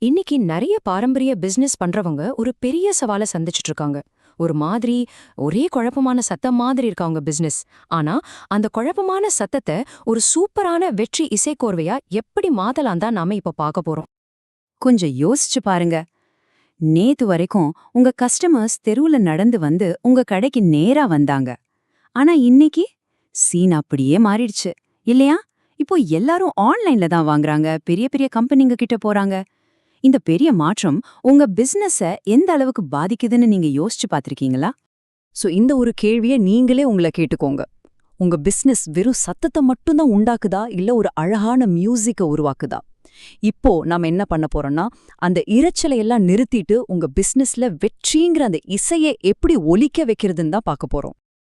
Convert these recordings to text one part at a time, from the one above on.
இன்னைக்கு நிறைய பாரம்பரிய பிசினஸ் பண்றவங்க ஒரு பெரிய சவாலை சந்திச்சுட்டு இருக்காங்க. ஒரு மாதிரி ஒரே குழப்பமான சத்தம் மாதிரி இருக்கு அவங்க பிசினஸ். ஆனா அந்த குழப்பமான சத்தத்தை ஒரு சூப்பரான வெற்றி இசைக்கோர்வையா எப்படி மாத்தலாம் தான் நாம இப்ப பார்க்க போறோம். கொஞ்சம் யோசிச்சு பாருங்க. நேத்து வரைக்கும் உங்க கஸ்டமர்ஸ் தெருவுல நடந்து வந்து உங்க கடைக்கு நேரா வந்தாங்க. ஆனா இன்னைக்கு சீன் அப்படியே மாறிடுச்சு இல்லையா? இப்போ எல்லாரும் ஆன்லைன்ல தான் வாங்குறாங்க, பெரிய பெரிய கம்பெனிங்க கிட்ட போறாங்க. இந்த பெரிய மாற்றம் உங்க பிசினஸ எந்த அளவுக்கு பாதிக்குதுன்னு நீங்க யோசிச்சு பாத்திருக்கீங்களா? இந்த ஒரு கேள்வியை நீங்களே உங்களை கேட்டுக்கோங்க. உங்க பிசினஸ் வெறும் சத்தத்தை மட்டும்தான் உண்டாக்குதா, இல்ல ஒரு அழகான மியூசிக்கை உருவாக்குதா? இப்போ நாம என்ன பண்ண போறோம்னா, அந்த இரைச்சலை எல்லாம் நிறுத்திட்டு உங்க பிசினஸ்ல வெற்றிங்கிற அந்த இசையை எப்படி ஒலிக்க வைக்கிறதுன்னு தான் பார்க்க போறோம்.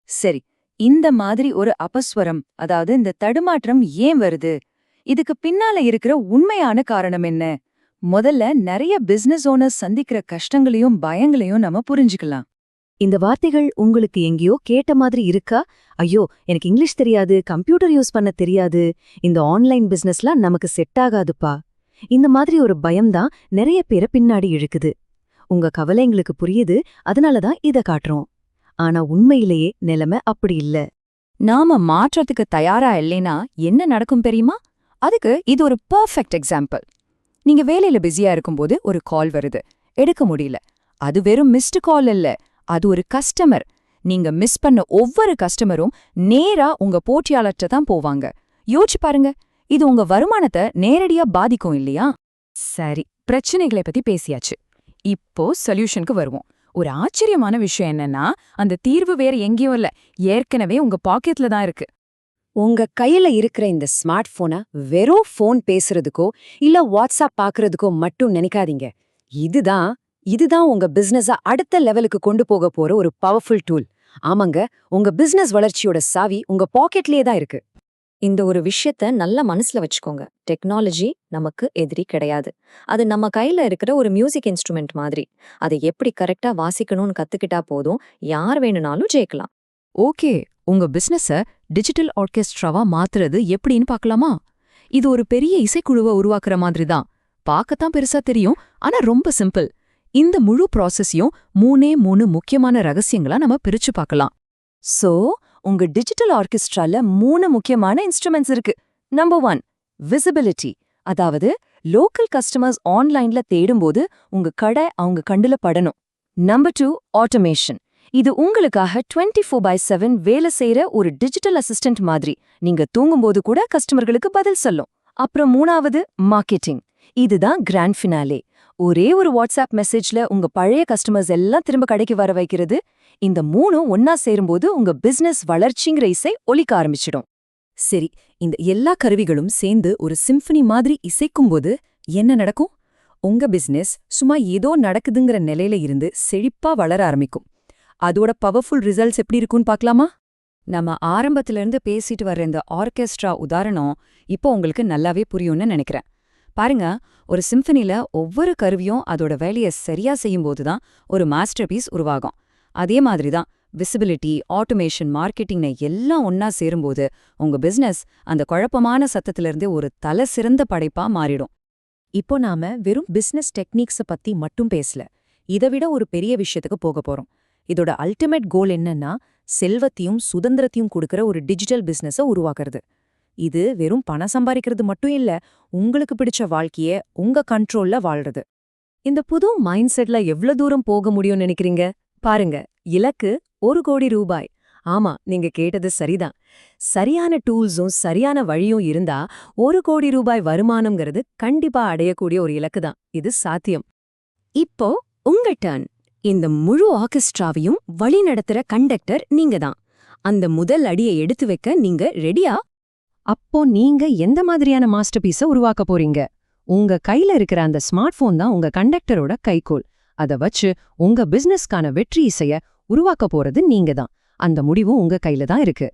சரி, இந்த மாதிரி ஒரு அபஸ்வரம், அதாவது இந்த தடுமாற்றம் ஏன் வருது? இதுக்கு பின்னால இருக்கிற உண்மையான காரணம் என்ன? முதல்ல நிறைய பிசினஸ் ஓனர்ஸ் சந்திக்கிற கஷ்டங்களையும் பயங்களையும் நம்ம புரிஞ்சுக்கலாம். இந்த வார்த்தைகள் உங்களுக்கு எங்கேயோ கேட்ட மாதிரி இருக்கா? ஐயோ, எனக்கு இங்கிலீஷ் தெரியாது, கம்ப்யூட்டர் யூஸ் பண்ண தெரியாது, இந்த ஆன்லைன் பிசினஸ்லாம் நமக்கு செட் ஆகாதுப்பா. இந்த மாதிரி ஒரு பயம்தான் நிறைய பேரை பின்னாடி இழுக்குது. உங்க கவலை எங்களுக்கு புரியுது, அதனாலதான் இத காட்டுறோம். ஆனா உண்மையிலேயே நிலைமை அப்படி இல்ல. நாம மாற்றத்துக்கு தயாரா இல்லைனா என்ன நடக்கும் தெரியுமா? அதுக்கு இது ஒரு பெர்ஃபெக்ட் எக்ஸாம்பிள். நீங்க வேலையில பிஸியா இருக்கும்போது ஒரு கால் வருது, எடுக்க முடியல. அது வெறும் மிஸ்டு கால் இல்ல, அது ஒரு கஸ்டமர். நீங்க மிஸ் பண்ண ஒவ்வொரு கஸ்டமரும் நேரா உங்க போட்டியாளர்கிட்ட தான் போவாங்க. யோசிச்சு பாருங்க, இது உங்க வருமானத்தை நேரடியா பாதிக்கும் இல்லையா? சரி, பிரச்சனைகளை பத்தி பேசியாச்சு. இப்போ சொல்யூஷனுக்கு வருவோம். ஒரு ஆச்சரியமான விஷயம் என்னன்னா, அந்த தீர்வு வேற எங்கேயும் இல்ல, ஏற்கனவே உங்க பாக்கெட்ல தான் இருக்கு. உங்க கையில இருக்கிற இந்த ஸ்மார்ட் போனை வெறும் போன் பேசுறதுக்கோ இல்ல வாட்ஸ்அப் பாக்குறதுக்கோ மட்டும் நினைக்காதீங்க. இதுதான் உங்க பிசினஸ அடுத்த லெவலுக்கு கொண்டு போக போற ஒரு பவர்ஃபுல் டூல். ஆமாங்க, உங்க பிசினஸ் வளர்ச்சியோட சாவி உங்க பாக்கெட்லயே தான் இருக்கு. இந்த ஒரு விஷயத்த நல்லா மனசுல வச்சுக்கோங்க. டெக்னாலஜி நமக்கு எதிரி கிடையாது. அது நம்ம கையில இருக்கிற ஒரு மியூசிக் இன்ஸ்ட்ருமெண்ட் மாதிரி. அதை எப்படி கரெக்டா வாசிக்கணும்னு கத்துக்கிட்டா போதும், யார் வேணும்னாலும் ஜெயிக்கலாம். ஓகே, உங்க பிசினஸ டிஜிட்டல் ஆர்கெஸ்ட்ராவா மாத்துறது எப்படின்னு பார்க்கலாமா? இது ஒரு பெரிய இசைக்குழுவை உருவாக்குற மாதிரி தான். பார்க்கத்தான் பெருசா தெரியும், ஆனா ரொம்ப சிம்பிள். இந்த முழு ப்ராசஸையும் மூணு முக்கியமான ரகசியங்களா நம்ம பிரிச்சு பார்க்கலாம். சோ, உங்க டிஜிட்டல் ஆர்கெஸ்ட்ரால 3 முக்கியமான இன்ஸ்ட்ருமெண்ட்ஸ் இருக்கு. Number 1, visibility. அதாவது லோக்கல் கஸ்டமர்ஸ் ஆன்லைன்ல தேடும்போது உங்க கடை அவங்க கண்டுல படணும். Number 2, automation. இது உங்களுக்காக 24/7 வேலை செய்யற ஒரு டிஜிட்டல் அசிஸ்டன்ட் மாதிரி. நீங்க தூங்கும்போது கூட கஸ்டமர்களுக்கு பதில் சொல்லும். அப்புறம் 3வது, மார்க்கெட்டிங். இதுதான் கிராண்ட் ஃபினாலே. ஒரே ஒரு வாட்ஸ்அப் மெசேஜ்ல உங்க பழைய கஸ்டமர்ஸ் எல்லாம் திரும்ப கடைக்கு வர வைக்கிறது. இந்த 3ம் ஒன்னா சேரும்போது உங்க பிசினஸ் வளர்ச்சிங்கிற இசை ஒலிக்க ஆரம்பிச்சிடும். சரி, இந்த எல்லா கருவிகளும் சேர்ந்து ஒரு சிம்பனி மாதிரி இசைக்கும்போது என்ன நடக்கும்? உங்க பிசினஸ் சும்மா ஏதோ நடக்குதுங்கிற நிலையில இருந்து செழிப்பா வளர ஆரம்பிக்கும். அதோட பவர்ஃபுல் ரிசல்ட்ஸ் எப்படி இருக்குன்னு பார்க்கலாமா? நம்ம ஆரம்பத்திலிருந்து பேசிட்டு வர்ற இந்த ஆர்கெஸ்ட்ரா உதாரணம் இப்போ உங்களுக்கு நல்லாவே புரியும்னு நினைக்கிறேன். பாருங்க, ஒரு சிம்பனில ஒவ்வொரு கருவியும் அதோட வேலையை சரியா செய்யும்போது தான் ஒரு மாஸ்டர் பீஸ் உருவாகும். அதே மாதிரி தான் விசிபிலிட்டி, ஆட்டோமேஷன், மார்க்கெட்டிங்னு எல்லாம் ஒன்னா சேரும்போது உங்க பிசினஸ் அந்த குழப்பமான சத்தத்திலிருந்து ஒரு தலை சிறந்த படைப்பா மாறிடும். இப்போ நாம வெறும் பிசினஸ் டெக்னிக்ஸ பத்தி மட்டும் பேசல, இதை விட ஒரு பெரிய விஷயத்துக்கு போக போறோம். இதோட அல்டிமேட் கோல் என்னன்னா, செல்வத்தையும் சுதந்திரத்தையும் கொடுக்கற ஒரு டிஜிட்டல் பிசினஸ உருவாக்குறது. இது வெறும் பணம் சம்பாதிக்கிறது மட்டும் இல்ல, உங்களுக்கு பிடிச்ச வாழ்க்கைய உங்க கண்ட்ரோல்ல வாழ்றது. இந்த புது மைண்ட் செட்ல எவ்வளவு தூரம் போக முடியும்னு நினைக்கிறீங்க? பாருங்க, இலக்கு 1 கோடி ரூபாய். ஆமா, நீங்க கேட்டது சரிதான். சரியான டூல்ஸும் சரியான வழியும் இருந்தா 1 கோடி ரூபாய் வருமானம்ங்கிறது கண்டிப்பா அடையக்கூடிய ஒரு இலக்கு தான். இது சாத்தியம். இப்போ உங்க டர்ன். இந்த முழு ஆர்கெஸ்ட்ராவையும் வழி நடத்துற கண்டக்டர் நீங்க தான். அந்த முதல் அடியை எடுத்து வைக்க நீங்க ரெடியா? அப்போ நீங்க எந்த மாதிரியான மாஸ்டர் பீஸ உருவாக்க போறீங்க? உங்க கையில இருக்கிற அந்த ஸ்மார்ட் போன் தான் உங்க கண்டக்டரோட கைகோல். அத வச்சு உங்க பிசினஸ்க்கான வெற்றி இசைய உருவாக்க போறது நீங்க தான். அந்த முடிவும் உங்க கையில தான் இருக்கு.